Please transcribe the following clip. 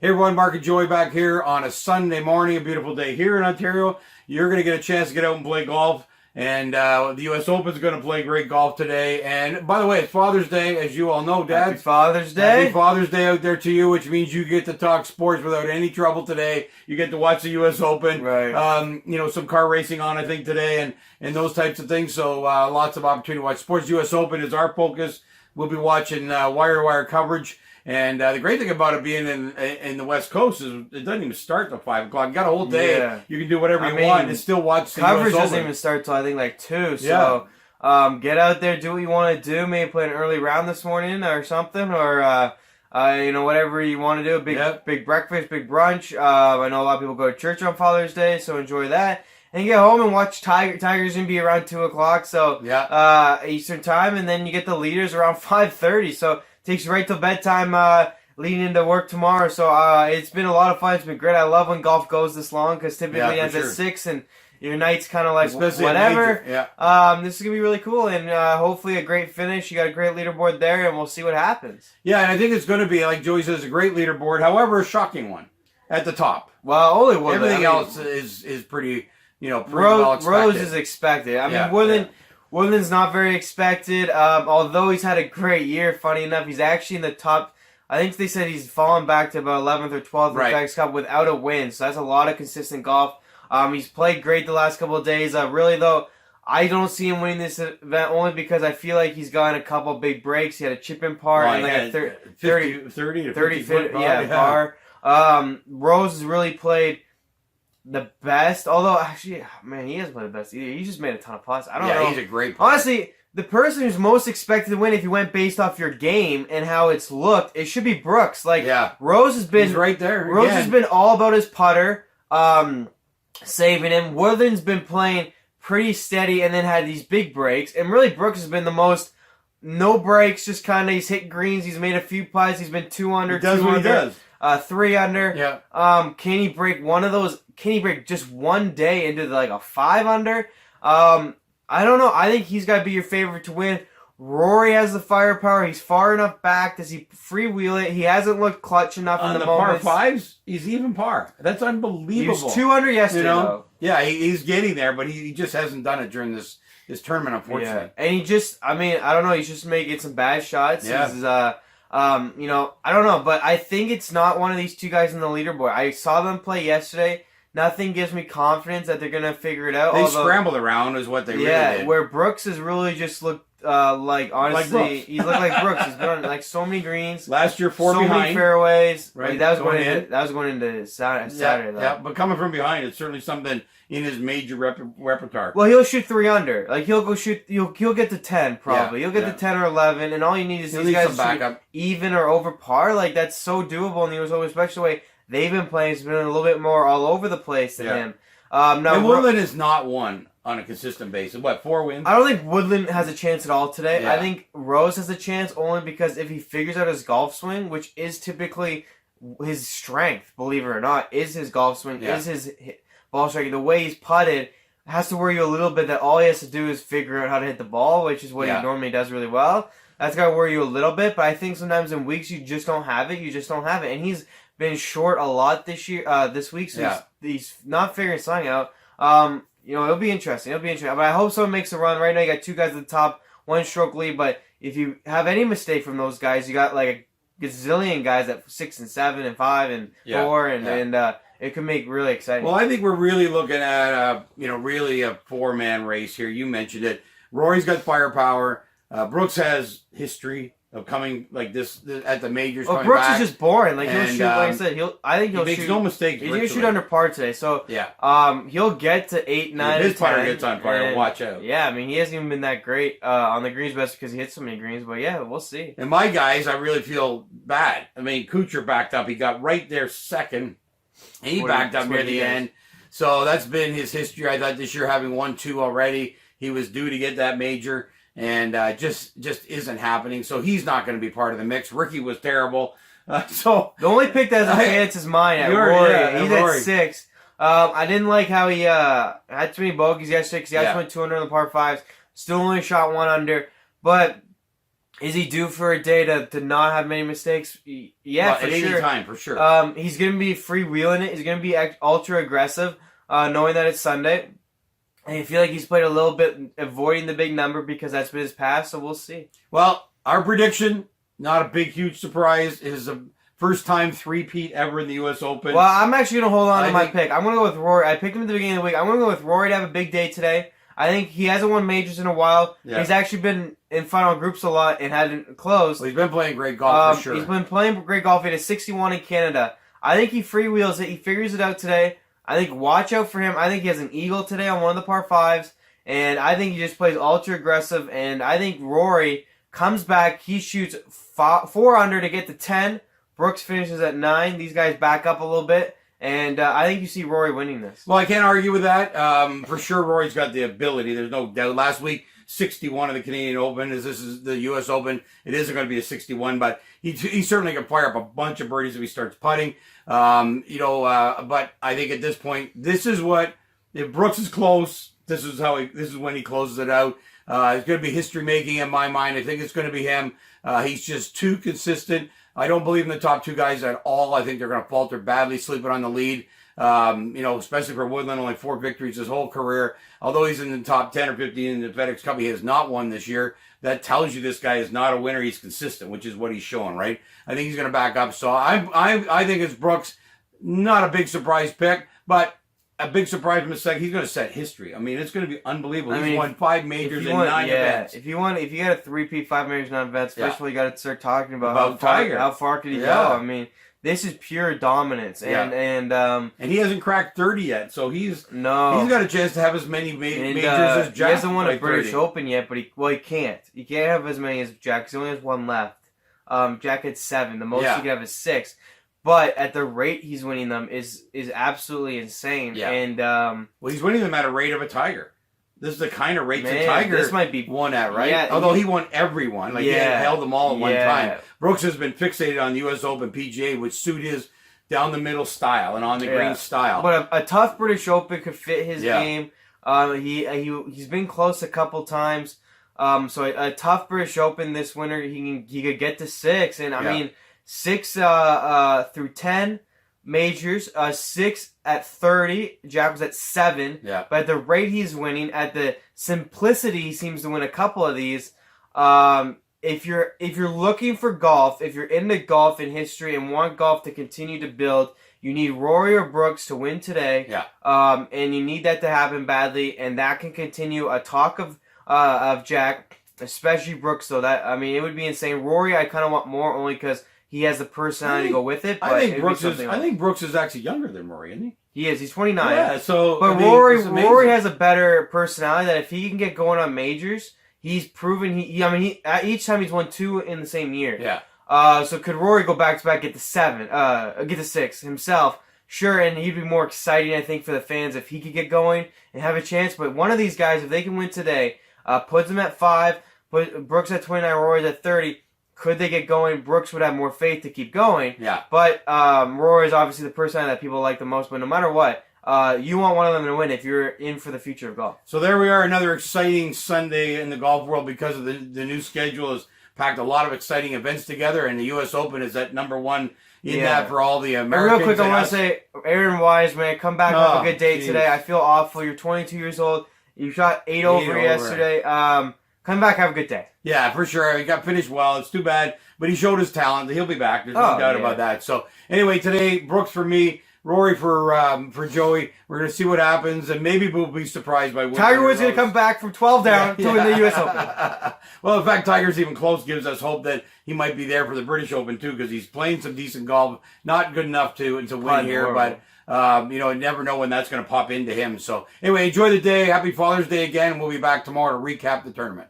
Hey everyone, Mark and Joey back here on a Sunday morning, a beautiful day here in Ontario. You're going to get a chance to get out and play golf. And the U.S. Open is going to play great golf today. And by the way, it's Father's Day, as you all know, Dad. Happy Father's Day. Happy Father's Day out there to you, which means you get to talk sports without any trouble today. You get to watch the U.S. Open. Right. Some car racing on, I think, today and those types of things. So lots of opportunity to watch sports. U.S. Open is our focus. We'll be watching wire-to-wire coverage. And the great thing about it being in the West Coast is it doesn't even start till 5 o'clock. You got a whole day. Yeah. You can do whatever you want and still watch the coverage. US Doesn't Open. even start till I think like 2. So get out there, do what you want to do. Maybe play an early round this morning or something, or whatever you want to do. Big breakfast, big brunch. I know a lot of people go to church on Father's Day, so enjoy that. And you get home and watch Tigers and be around 2 o'clock. So Eastern time, and then you get the leaders around 5:30. So takes you right till bedtime leading into work tomorrow. So it's been a lot of fun. It's been great. I love when golf goes this long because typically it ends at 6 and your night's kind of like especially whatever. This is going to be really cool and hopefully a great finish. You got a great leaderboard there and we'll see what happens. Yeah, and I think it's going to be, like Joey says, a great leaderboard. However, a shocking one at the top. Well, only one. Everything else is pretty, pretty well expected. Rose is expected. I mean, Woodland's not very expected, although he's had a great year. Funny enough, he's actually in the top. I think they said he's fallen back to about 11th or 12th in the FedEx Cup without a win. So that's a lot of consistent golf. He's played great the last couple of days. Really, though, I don't see him winning this event only because I feel like he's gotten a couple big breaks. He had a chip in par and like a 30 foot par. Rose has really played the best, although actually, man, he hasn't played the best either. He just made a ton of putts. I don't know. Yeah, he's a great player. Honestly, the person who's most expected to win, if you went based off your game and how it's looked, it should be Brooks. Rose has been he's right there. Rose has been all about his putter, saving him. Woodland's been playing pretty steady and then had these big breaks. And really, Brooks has been the most no breaks, just kind of he's hit greens. He's made a few putts. He's been 2 under, 2 what under. He does. 3 under. Yeah. Can he break one of those? Can he break just one day into a 5 under? I don't know. I think he's got to be your favorite to win. Rory has the firepower. He's far enough back. Does he freewheel it? He hasn't looked clutch enough in the moments. Par 5s, he's even par. That's unbelievable. He was 2 under yesterday, though. Yeah, he's getting there, but he just hasn't done it during this tournament, unfortunately. Yeah. And he just, I don't know. He's just making some bad shots. Yeah. I don't know, but I think it's not one of these two guys in the leaderboard. I saw them play yesterday. Nothing gives me confidence that they're going to figure it out. They scrambled around is what they really did. Yeah, where Brooks has really just looked honestly, he looked like Brooks. He's been on so many greens. Last year, 4 behind. So many fairways. Right. That was going into Saturday, though. Yeah, but coming from behind, it's certainly something in his major repertoire. Well, he'll shoot 3 under. He'll go shoot. He'll get to 10 probably. Yeah, he'll get to 10 or 11, and all you need is these guys to shoot even or over par. That's so doable in the US Open, especially the way they've been playing. It's been a little bit more all over the place than him. Now, and Woodland is not won on a consistent basis. What, 4 wins? I don't think Woodland has a chance at all today. Yeah. I think Rose has a chance only because if he figures out his golf swing, which is typically his strength, believe it or not, is his golf swing, is his ball striking. The way he's putted has to worry you a little bit that all he has to do is figure out how to hit the ball, which is what he normally does really well. That's got to worry you a little bit, but I think sometimes in weeks you just don't have it. You just don't have it. And he's been short a lot this week, so he's not figuring something out. It'll be interesting. But I hope someone makes a run. Right now, you got 2 guys at the top, 1 stroke lead. But if you have any mistake from those guys, you got a gazillion guys at 6 and 7 and 5 and 4, and it could make really exciting. Well, I think we're really looking at really a 4-man race here. You mentioned it. Rory's got firepower. Brooks has history of coming like this at the majors. Well, Brooks is just boring. He'll shoot. Like I said, I think he'll makes shoot. no mistakes. He's gonna shoot under par today. So he'll get to 8, 9, his 10. putter gets on fire. Watch out. Yeah, he hasn't even been that great on the greens, best because he hits so many greens. But yeah, we'll see. And my guys, I really feel bad. Kuchar backed up. He got right there second, and he backed up near the end. So that's been his history. I thought this year, having 1-2 already, he was due to get that major. And just isn't happening. So he's not going to be part of the mix. Ricky was terrible. So the only pick that has a chance is mine at Rory. He's at 6. I didn't like how he had too many bogeys yesterday because he actually went 200 on the par 5s. Still only shot 1 under. But Is he due for a day to not have many mistakes? Yeah, well, for at sure. any time, for sure. He's going to be freewheeling it. He's going to be ultra aggressive, knowing that it's Sunday. And I feel like he's played a little bit avoiding the big number because that's been his past, so we'll see. Well, our prediction, not a big, huge surprise, is a first-time three-peat ever in the U.S. Open. Well, I'm actually going to hold on to my pick. I'm going to go with Rory. I picked him at the beginning of the week. I'm going to go with Rory to have a big day today. I think he hasn't won majors in a while. Yeah. He's actually been in final groups a lot and hadn't closed. Well, he's been playing great golf for sure. He's been playing great golf. He had a 61 in Canada. I think he freewheels it. He figures it out today. I think watch out for him. I think he has an eagle today on one of the par fives. And I think he just plays ultra aggressive. And I think Rory comes back. He shoots 4 under to get to 10. Brooks finishes at 9. These guys back up a little bit. And I think you see Rory winning this. Well, I can't argue with that. For sure, Rory's got the ability. There's no doubt. Last week, 61 in the Canadian Open. As this is the U.S. Open, it isn't going to be a 61, but he certainly can fire up a bunch of birdies if he starts putting. But I think at this point, this is what, if Brooks is close, this is when he closes it out. It's going to be history making in my mind. I think it's going to be him. He's just too consistent. I don't believe in the top 2 guys at all. I think they're going to falter badly, sleeping on the lead. Especially for Woodland, only 4 victories his whole career. Although he's in the top 10 or 15 in the FedEx Cup, he has not won this year. That tells you this guy is not a winner. He's consistent, which is what he's showing, right? I think he's going to back up. So I think it's Brooks. Not a big surprise pick, but a big surprise from the second. He's going to set history. I mean, it's going to be unbelievable. He's won 5 majors in 9 events. If you got a 3-peat, 5 majors, 9 events, first of all, you got to start talking about Tiger. How far could he go? I mean, this is pure dominance, and he hasn't cracked 30 yet, so he's got a chance to have as many majors as Jack. He hasn't won a British Open yet, but he can't. He can't have as many as Jack. He only has 1 left. Jack had 7. The most he can have is 6. But at the rate he's winning them is absolutely insane. Yeah. And well, he's winning them at a rate of a Tiger. This is the kind of rate the Tiger might be won at, right? Yeah, although he won everyone. He held them all at one time. Brooks has been fixated on the U.S. Open PGA, which suit his down-the-middle style and on-the-green style. But a tough British Open could fit his game. He's been close a couple times. So a tough British Open this winter, he could get to 6. And, I mean, 6 through 10 majors, 6 at 30. Jack was at 7. Yeah. But at the rate he's winning, at the simplicity he seems to win a couple of these. If you're looking for golf, if you're into golf in history and want golf to continue to build, you need Rory or Brooks to win today. Yeah. And you need that to happen badly, and that can continue a talk of Jack, especially Brooks. So it would be insane. Rory, I kind of want more only because he has the personality to go with it. But I think Brooks is actually younger than Rory, isn't he? He is. He's 29. Yeah. So, but Rory has a better personality that if he can get going on majors, he's proven each time he's won 2 in the same year. Yeah. So could Rory go back to back, get to 6 himself? Sure, and he'd be more exciting, I think, for the fans if he could get going and have a chance. But one of these guys, if they can win today, puts him at 5, put Brooks at 29, Rory's at 30. Could they get going? Brooks would have more faith to keep going. Yeah. But Rory is obviously the personality that people like the most. But no matter what, you want one of them to win if you're in for the future of golf. So there we are, another exciting Sunday in the golf world because of the new schedule has packed a lot of exciting events together, and the U.S. Open is at number 1 in that for all the Americans. Real quick, I want to say, Aaron Wise, man, come back have a good day today. I feel awful. You're 22 years old. You shot 8 over yesterday. Come back, have a good day. Yeah, for sure. He got finished well. It's too bad, but he showed his talent. He'll be back. There's no doubt about that. So anyway, today, Brooks for me, Rory for Joey. We're going to see what happens, and maybe we'll be surprised by Tiger Woods going to come back from 12 down to win the U.S. Open. Well, in fact, Tiger's even close gives us hope that he might be there for the British Open, too, because he's playing some decent golf. Not good enough to win here, but you never know when that's going to pop into him. So anyway, enjoy the day. Happy Father's Day again. We'll be back tomorrow to recap the tournament.